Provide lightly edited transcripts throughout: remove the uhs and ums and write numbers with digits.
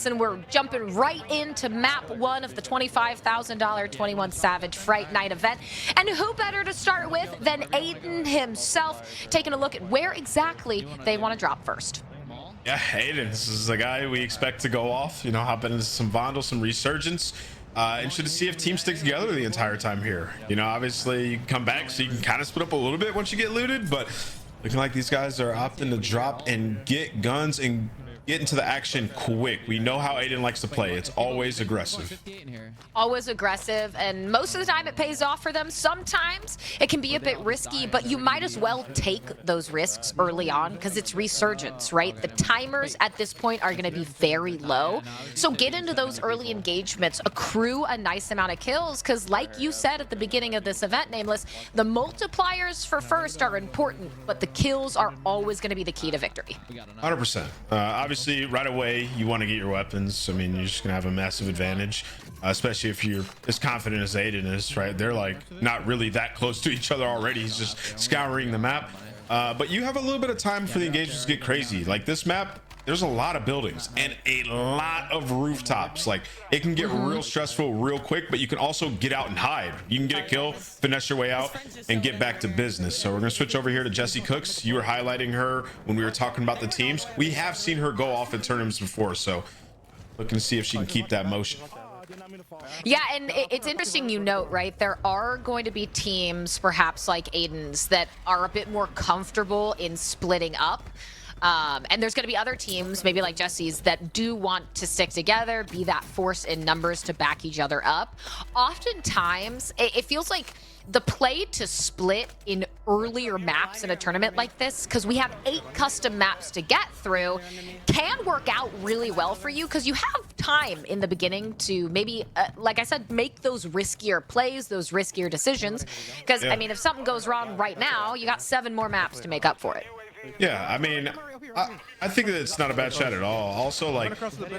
And we're jumping right into map 1 of the $25,000 21 Savage Fright Night event. And who better to start with than Aydan himself, taking a look at where exactly they want to drop first. Yeah, Aydan, this is the guy we expect to go off, you know, hop into some Vondel, some Resurgence. Interested to see if teams stick together the entire time here. You know, obviously you can come back so you can kind of split up a little bit once you get looted, but looking like these guys are opting to drop and get guns and get into the action quick. We know how Aydan likes to play. It's always aggressive. Always aggressive, and most of the time it pays off for them. Sometimes it can be a bit risky, but you might as well take those risks early on because it's Resurgence, right? The timers at this point are going to be very low. So get into those early engagements, accrue a nice amount of kills, because like you said at the beginning of this event, Nameless, the multipliers for first are important, but the kills are always going to be the key to victory. 100%. Obviously, right away, you want to get your weapons. I mean, you're just going to have a massive advantage, especially if you're as confident as Aydan is, right? They're like not really that close to each other already. He's just scouring the map. But you have a little bit of time for the engagements to get crazy. Like this map, there's a lot of buildings and a lot of rooftops. Like it can get real stressful real quick, but you can also get out and hide. You can get a kill, finesse your way out, and get back to business. So we're gonna switch over here to Jessie Cooks. You were highlighting her when we were talking about the teams. We have seen her go off in tournaments before, so looking to see if she can keep that motion. Yeah, and it's interesting you note, right? There are going to be teams, perhaps like Aydan's, that are a bit more comfortable in splitting up. And there's going to be other teams, maybe like Jessie's, that do want to stick together, be that force in numbers to back each other up. Oftentimes, it feels like the play to split in earlier maps in a tournament like this, because we have 8 custom maps to get through, can work out really well for you because you have time in the beginning to maybe, like I said, make those riskier plays, those riskier decisions. Because, I mean, if something goes wrong right now, you got 7 more maps to make up for it. Yeah, I mean, I think that it's not a bad shot at all. Also, like,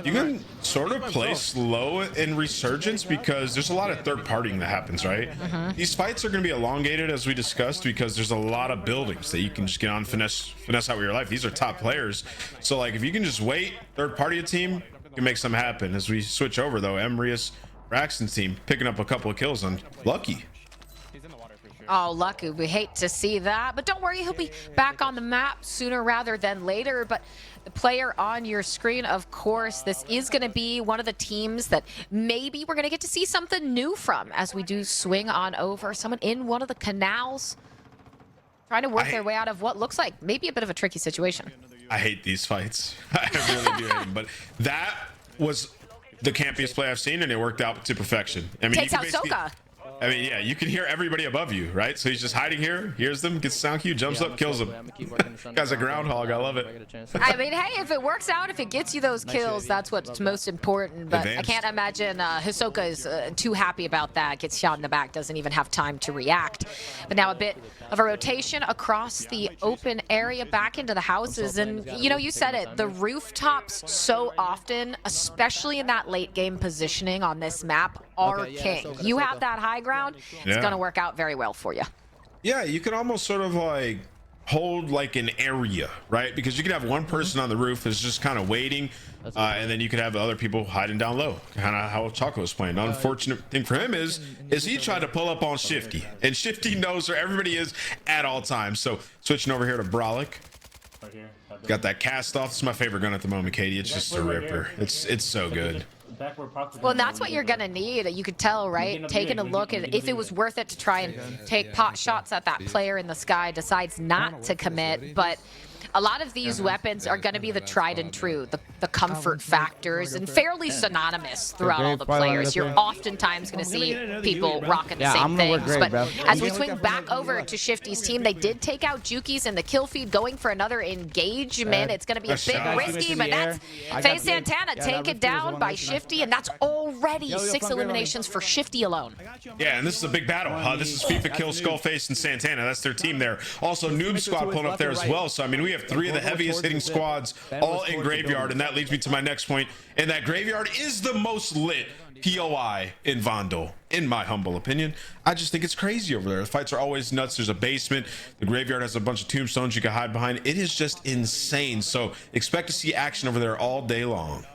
you can sort of play slow in Resurgence because there's a lot of third partying that happens, right? These fights are going to be elongated, as we discussed, because there's a lot of buildings that you can just get on, finesse out with your life. These are top players. So, like, if you can just wait, third party a team, you can make something happen. As we switch over, though, Emrius Braxton's team picking up a couple of kills on Lucky. Oh, Lucky, we hate to see that, but don't worry, he'll be back on the map sooner rather than later. But the player on your screen, of course, this is going to be one of the teams that maybe we're going to get to see something new from as we do swing on over. Someone in one of the canals trying to work their way out of what looks like maybe a bit of a tricky situation. I hate these fights. I really do hate them, but that was the campiest play I've seen, and it wored out to perfection. I mean, takes out Soka. I mean, yeah, you can hear everybody above you, right? So he's just hiding here, hears them, gets sound cue, jumps up, kills them. Guy's a groundhog. I love it. I mean, hey, if it works out, if it gets you those kills, that's what's most important. But I can't imagine Hisoka is too happy about that. Gets shot in the back, doesn't even have time to react. But now a bit of a rotation across the open area back into the houses. And, you know, you said it, the rooftops so often, especially in that late game positioning on this map, are king. You have that high ground, it's going to work out very well for you. Yeah, you can almost sort of like hold like an area, right? Because you could have one person on the roof is just kind of waiting, and then you could have other people hiding down low, kind of how Choco was playing. The unfortunate thing for him is he tried to pull up on Shifty, and Shifty knows where everybody is at all times. So switching over here to Brolic. Got that cast off. This is my favorite gun at the moment, Katie. It's just a ripper. It's so good. Well, and that's what you're going to need. You could tell, right? Taking a look at if it was worth it to try and take pot shots at that player in the sky, decides not to commit. But a lot of these weapons are going to be the tried and true, the comfort factors, and fairly synonymous throughout all the players. You're oftentimes going to see people rocking the same things. But as we swing back over to Shifty's team, they did take out Juki's in the kill feed, going for another engagement. It's going to be a bit risky, but that's Faye Santana taken down by Shifty, and that's already 6 eliminations for Shifty alone. Yeah, and this is a big battle. This is FIFA Kill, Skullface, and Santana. That's their team there. Also, Noob Squad pulling up there as well. So, I mean, we have 3 of the heaviest hitting squads all in graveyard, and that leads me to my next point. And that graveyard is the most lit POI in Vondel, in my humble opinion. I just think it's crazy over there. The fights are always nuts. There's a basement. The graveyard has a bunch of tombstones you can hide behind. It is just insane. So expect to see action over there all day long.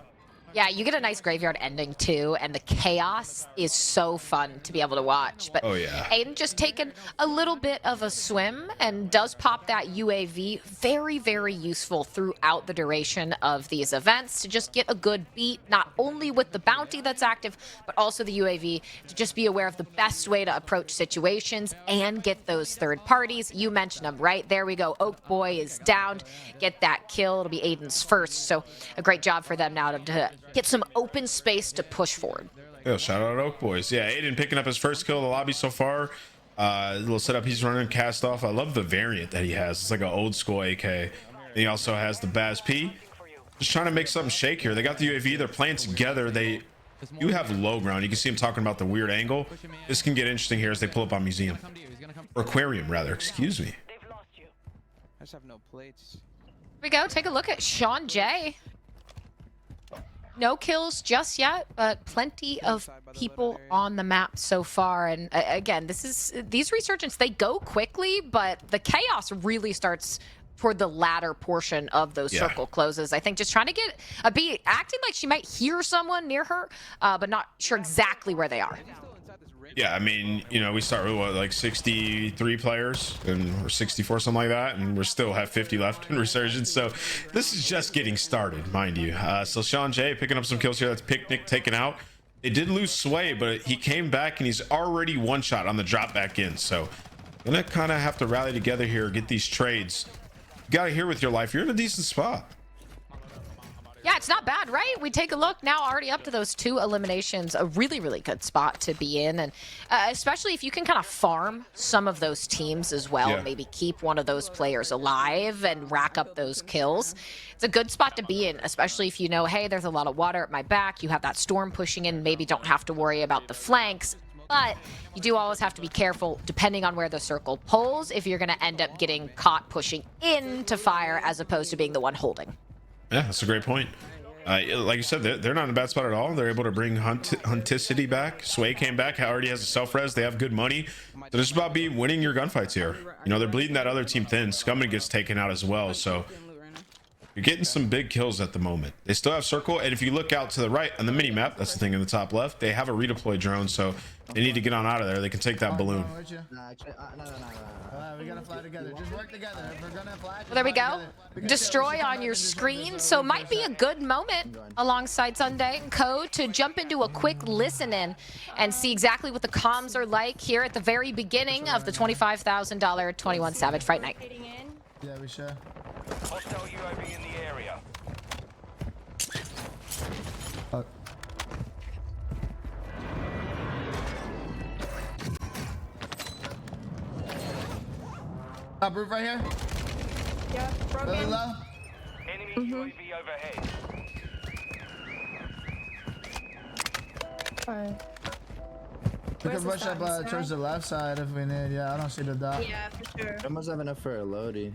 Yeah, you get a nice graveyard ending too, and the chaos is so fun to be able to watch. But oh yeah, Aydan just taking a little bit of a swim and does pop that UAV. Very, very useful throughout the duration of these events to just get a good beat, not only with the bounty that's active, but also the UAV to just be aware of the best way to approach situations and get those third parties. You mentioned them, right? There we go. Oak Boy is downed. Get that kill. It'll be Aydan's first. So a great job for them now to get some open space to push forward. Yo, shout out Oak Boys. Yeah, Aydan picking up his first kill in the lobby so far. Little setup he's running, cast off. I love the variant that he has. It's like an old school AK. And he also has the Baz P. Just trying to make something shake here. They got the UAV. They're playing together. They do have low ground. You can see him talking about the weird angle. This can get interesting here as they pull up on Museum. Or Aquarium, rather. Excuse me. I just have no plates. Here we go. Take a look at Sean J. No kills just yet, but plenty of people on the map so far. And again, these resurgents, they go quickly, but the chaos really starts toward the latter portion of those circle closes. I think just trying to get a beat, acting like she might hear someone near her, but not sure exactly where they are. Yeah, I mean, you know, we start with what, like 63 players and we're 64, something like that, and we still have 50 left in Resurgence. So this is just getting started, mind you. So Sean J picking up some kills here. That's Picnic taken out. They did lose Sway, but he came back and he's already one shot on the drop back in. So gonna kind of have to rally together here, get these trades. You got to hear with your life. You're in a decent spot. Yeah, it's not bad, right? We take a look now, already up to those 2 eliminations. A really, really good spot to be in. And especially if you can kind of farm some of those teams as well. Yeah. Maybe keep one of those players alive and rack up those kills. It's a good spot to be in, especially if you know, hey, there's a lot of water at my back. You have that storm pushing in. Maybe don't have to worry about the flanks. But you do always have to be careful depending on where the circle pulls if you're going to end up getting caught pushing into fire as opposed to being the one holding. Yeah, that's a great point. Like you said, they're not in a bad spot at all. They're able to bring Hunticity back. Sway came back, already has a self-res. They have good money. So this is about winning your gunfights here. You know, they're bleeding that other team thin. Scumman gets taken out as well. So you're getting some big kills at the moment. They still have circle. And if you look out to the right on the mini map, that's the thing in the top left, they have a redeploy drone. So they need to get on out of there. They can take that balloon. We gotta fly together. Just work together. If we're gonna fly, Well, there we go. Destroy on your screen. So might be a good moment alongside Sunday and Co to jump into a quick listen in and see exactly what the comms are like here at the very beginning of the $25,000 21 Savage Fright Night. Yeah, we should. Hostile UAV in the area. Top roof right here. Yeah, Really broken. low. Enemy UAV overhead. Fine. We Where's can the rush up sun, towards the left side if we need. Yeah, I don't see the dot. Yeah, for sure. I must have enough for a loadie.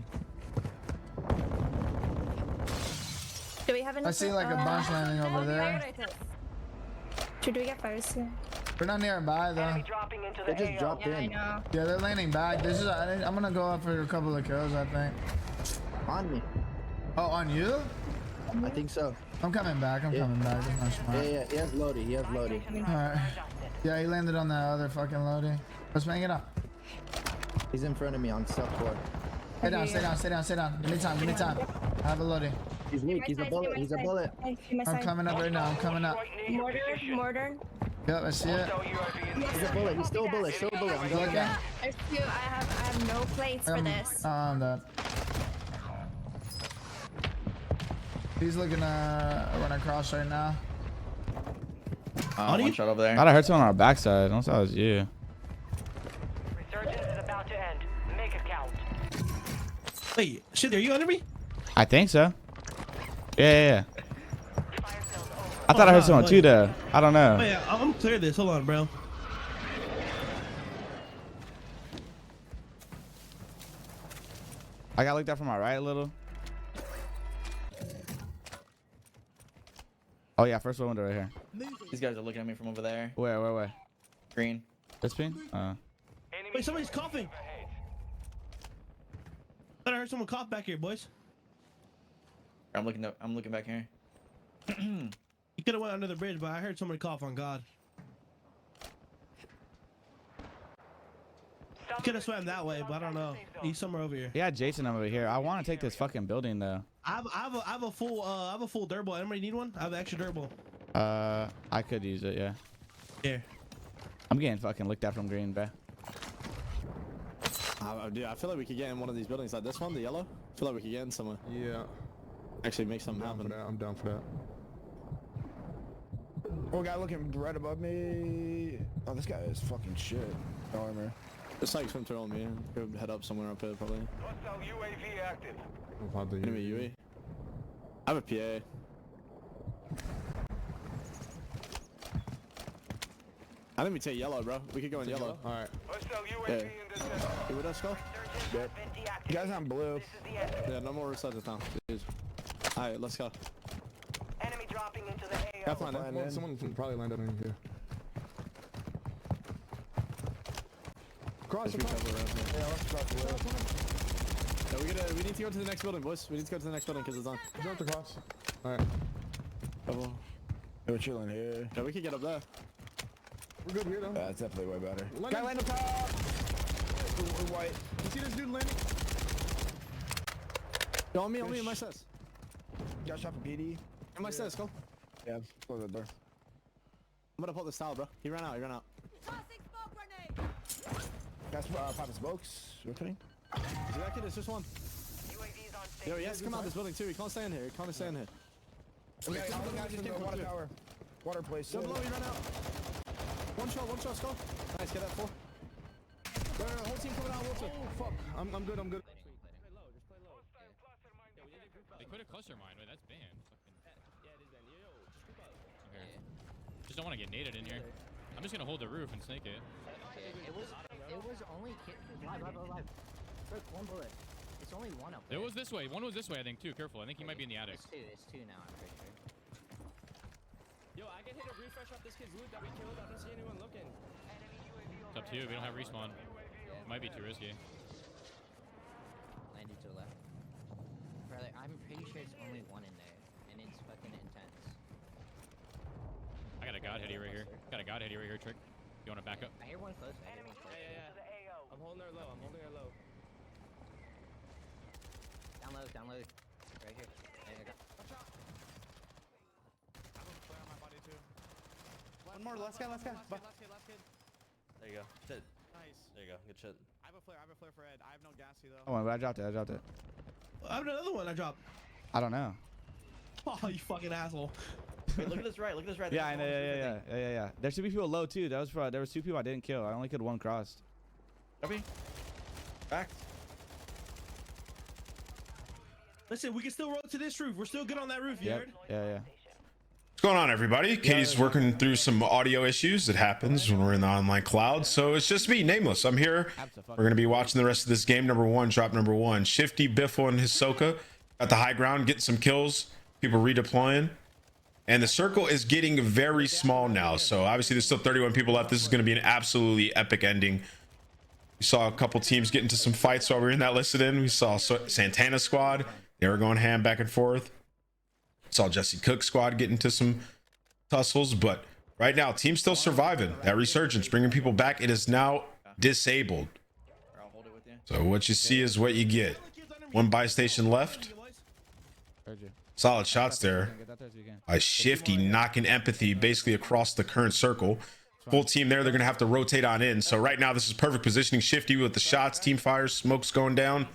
Do we have enough? I see like a bunch landing over there. Should we get fires here? We're not nearby though. Enemy dropping into They the just AO. dropped Yeah, I in know. Yeah, they're landing back. This is. I'm gonna go up for a couple of kills, I think. on me. Oh, on you? I think so. I'm coming back. I'm coming back. That's not smart. Yeah, he has loadie. He has loadie. Alright. Yeah, he landed on that other fucking loading. Let's bang it up. He's in front of me on sub 4. Stay down, stay down, stay down, stay down. Give me time, give me time. I have a loading. He's weak. He's a bullet. He's a bullet. I'm coming up right now. I'm coming up. Right near your position. Mortar. Yep, I see it. Hostile UAV in the He's a bullet. He's still a bullet. Still a bullet. I'm going down. There's 2. I have no plates for this. I'm dead. He's looking to run across right now. One shot over there. Thought I heard someone on our backside. I don't know if that was you. Resurgence is about to end. Make a count. Wait, shit, are you under me? I think so. Yeah. I thought I heard someone too though. I don't know. Wait, I'm clear this. Hold on, bro. I got looked up from my right a little. Oh yeah, first window right here. These guys are looking at me from over there. Where? Green. This ping? Wait, somebody's coughing. I heard someone cough back here, boys. I'm looking back here. You could have went under the bridge, but I heard somebody cough on God. Could have swam that way, but I don't know. He's somewhere over here. Yeah, Jason over here. I want to take this fucking building though. I have a full durable. Anybody need one? I have an extra durable. I could use it. Yeah. Here. I'm getting fucking looked at from green, bruh. Dude, I feel like we could get in one of these buildings, like this one, the yellow. I feel like we could get in somewhere. Yeah. Actually make something happen. I'm down for that. Oh, guy looking right above me. Oh, this guy is fucking shit. Armor. It's like swim through on me. Go head up somewhere up here, probably. Hostile UAV active. Enemy UE. I have a PA. I think we take yellow, bro. We could go in yellow. All right. Hostile UAV Yeah. in the center. You with us, go? Yep. You guys on blue. This is the end. Yeah, no more research now. Jeez. All right, let's go. Enemy dropping into the AO. That's fine. Well, someone probably landed in here. Cross the Cover around here. Yeah, let's cross the road. Yeah, we need to go to the next building, boys. We need to go to the next building because it's on. Jump across. All right. Double. Hey, we're chilling here. Yeah, we can get up there. We're good here though. That's definitely way better. Guy land up top. We're white. You see this dude landing? Yo, on me, in my sets. Got shot for PD. In my sets, go. Yeah, close that door. I'm gonna pull this tower, bro. He ran out. Guys, popping smokes. Rotating. Is it that kid? It's just one. UAV's on station. Yo, he has to come out this building too. He can't stay in here. He can't stay in here. Okay, all the guys just came from water tower. Water place. Jump below, he ran out. One shot, Skull. Nice, get that four. The whole team coming out of water. Oh, fuck. I'm good. They put a cluster mine, but that's banned. Yeah, it is banned. Yo, just group up. Okay. Just don't want to get naded in here. I'm just gonna hold the roof and snake it. It was only live. Look, one bullet. It's only one up there. It was this way. One was this way, I think, too. Careful. I think he might be in the attic. It's two now, I'm pretty sure. Yo, I can hit a refresh off this kid's loot that we killed. I don't see anyone looking. It's up to you. We don't have respawn. It might be too risky. Landed to the left. Brother, I'm pretty sure it's only one in there, and it's fucking intense. I got a god heady right here. Trick. You want to back up? I hear one close. Yeah. I'm holding her low. Down low. Right here. There you go. One more. Last guy. Last kid. There you go. Shit. Nice. There you go. Good shit. I have a flare for Ed. I have no gassy though. Oh, I dropped it. I have another one I dropped. I don't know. Oh, you fucking asshole. Wait, look at this right. Yeah, I know. Yeah. There should be people low too. There was two people I didn't kill. I only killed one crossed. Copy. Back. Listen, we can still roll to this roof. We're still good on that roof, you heard? Yeah. What's going on, everybody? Katie's working through some audio issues. It happens when we're in the online cloud. So it's just me, Nameless. I'm here. We're going to be watching the rest of this game. Drop number one. Shifty, Biffle, and Hisoka at the high ground, getting some kills. People redeploying. And the circle is getting very small now. So obviously there's still 31 people left. This is going to be an absolutely epic ending. We saw a couple teams get into some fights while we were in that listed in. We saw Santana squad. They were going ham back and forth. Saw Jesse Cook squad get into some tussles, but right now team's still surviving. That resurgence, bringing people back. It is now disabled. So what you see is what you get. One buy station left. Solid shots there. A Shifty knocking empathy basically across the current circle. Full team there. They're going to have to rotate on in. So right now this is perfect positioning. Shifty with the shots, team fires, smokes going down.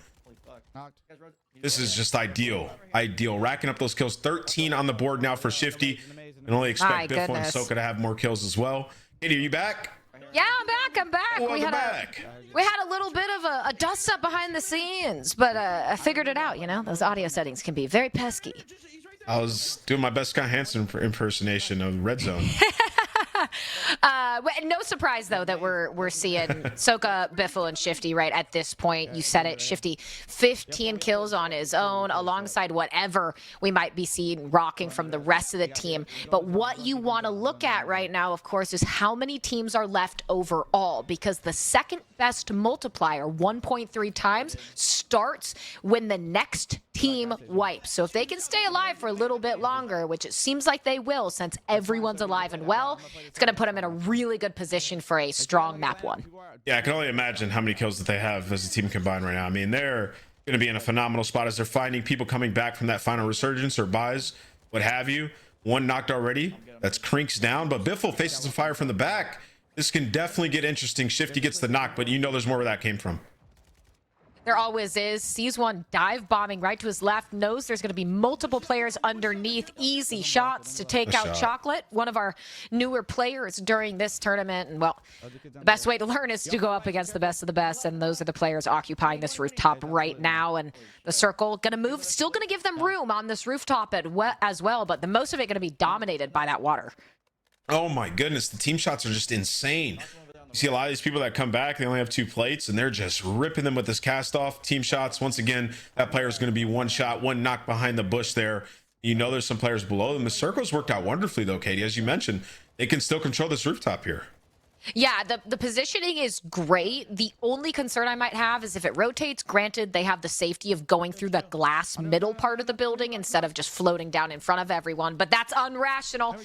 This is just ideal. Racking up those kills. 13 on the board now for Shifty. And only expect Biffle and Soka to have more kills as well. Katie, are you back? Yeah, I'm back. Welcome We had a little bit of a dust up behind the scenes, but I figured it out. You know, those audio settings can be very pesky. I was doing my best Scott Hansen impersonation of Red Zone. No surprise though that we're seeing Soka, Biffle, and Shifty right at this point. You said it, Shifty, 15 kills on his own, alongside whatever we might be seeing rocking from the rest of the team. But what you want to look at right now, of course, is how many teams are left overall, because the second best multiplier, 1.3 times, starts when the next team wipes. So if they can stay alive for a little bit longer, which it seems like they will since everyone's alive and well, it's going to put them in a really good position for a strong map one. Yeah, I can only imagine how many kills that they have as a team combined right now. I mean, they're going to be in a phenomenal spot as they're finding people coming back from that final resurgence or buys, what have you. One knocked already. That's Krink's down, but Biffle faces some fire from the back. This can definitely get interesting. Shifty gets the knock, but you know there's more where that came from. There always is. Sees one dive bombing right to his left, knows there's going to be multiple players underneath. Easy shots to take out Chocolate, one of our newer players during this tournament. And well, the best way to learn is to go up against the best of the best, and those are the players occupying this rooftop right now. And the circle going to move, still going to give them room on this rooftop as well, but the most of it going to be dominated by that water. Oh my goodness, the team shots are just insane. You see a lot of these people that come back, they only have 2 plates, and they're just ripping them with this cast off. Team shots, once again, that player is going to be one shot, one knock behind the bush there. You know there's some players below them. The circle's worked out wonderfully though, Katie. As you mentioned, they can still control this rooftop here. Yeah, the positioning is great. The only concern I might have is if it rotates. Granted, they have the safety of going through the glass middle part of the building instead of just floating down in front of everyone, but that's unrational.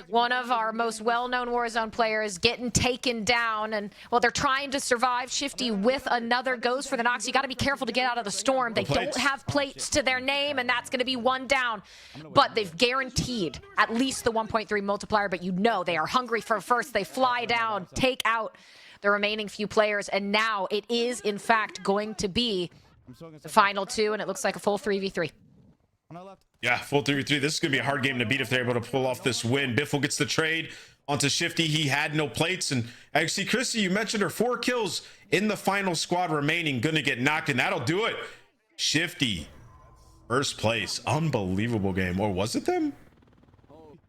One of our most well-known Warzone players getting taken down, and well, they're trying to survive. Shifty with another goes for the knocks. You got to be careful to get out of the storm. They don't have plates to their name, and that's going to be one down, but they've guaranteed at least the 1.3 multiplier, but you know they are hungry for first. They fly down, take out the remaining few players, and now it is in fact going to be the final 2, and it looks like a full 3v3. Yeah, full 3v3. This is going to be a hard game to beat if they're able to pull off this win. Biffle gets the trade onto Shifty. He had no plates, and actually, Chrissy, you mentioned her 4 kills in the final squad remaining, going to get knocked, and that'll do it. Shifty, first place. Unbelievable game. Or was it them?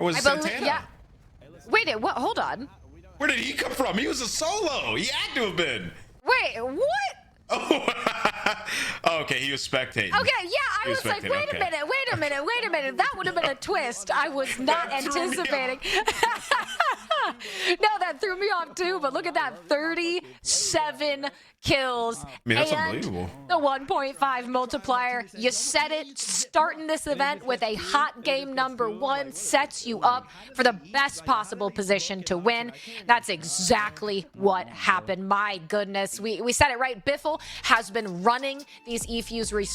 Or was it Santana? Yeah. Wait, what? Hold on. Where did he come from? He was a solo. He had to have been. Wait, what? Oh, okay, he was spectating. Okay, yeah, I was like, wait a minute. That would have been a twist I was not anticipating. No, that threw me off too, but look at that, 37 kills. I mean, that's and unbelievable. The 1.5 multiplier. You said it, starting this event with a hot game #1 sets you up for the best possible position to win. That's exactly what happened. My goodness, we said it right. Biffle has been running these EFUs research